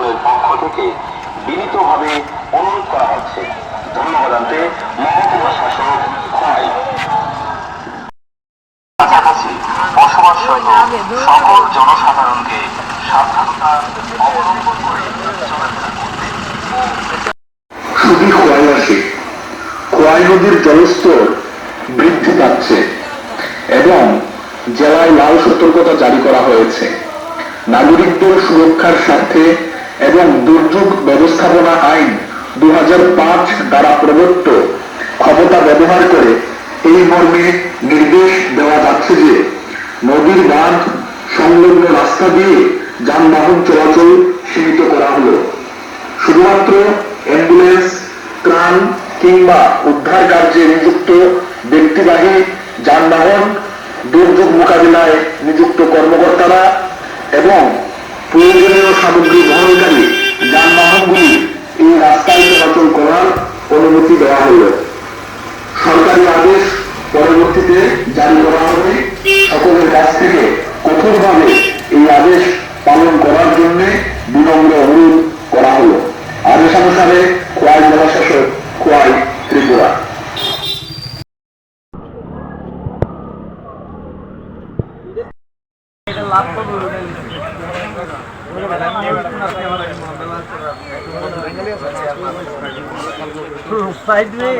প্রশাসনের পক্ষ থেকে বিনীতভাবে অনুরোধ করা হচ্ছে। ধন্যবাদ জানাতে মহকুমা শাসক খোয়াই। কাছাকাছি বসবাসরত সকল জনসাধারণকে সাবধানতা অবলম্বন করে চলাফেরা করতে। শুধু খোয়াই আসে, খোয়াই নদীর জলস্তর বৃদ্ধি পাচ্ছে এবং জেলায় লাল সতর্কতা জারি করা হয়েছে। নাগরিকদের সুরক্ষার স্বার্থে এবং দুর্যোগ ব্যবস্থাপনা আইন 2005 দ্বারা প্রদত্ত ক্ষমতা ব্যবহার করে এই মর্মে নির্দেশ দেওয়া যাচ্ছে যে নদীর বাঁধ সংলগ্ন রাস্তা দিয়ে যানবাহন চলাচল সীমিত করা হলো। শুধুমাত্র অ্যাম্বুলেন্স, ত্রাণ কিংবা উদ্ধার কার্যে নিযুক্ত ব্যক্তিবাহী যানবাহন, দুর্যোগ মোকাবিলায় নিযুক্ত কর্মকর্তারা এবং প্রয়োজনীয় সামগ্রী বহনকারী যানবাহনগুলি এই রাস্তায় চলাচল করার অনুমতি দেওয়া হল। সরকারি আদেশ পরবর্তীতে জারি করা হবে। সকলের কাছ থেকে কঠোরভাবে এই আদেশ পালন করার জন্য বিনম্র অনুরোধ করা হলো। আদেশ অনুসারে খোয়াই জেলা শাসক, খোয়াই, ত্রিপুরা। সাইড নেই,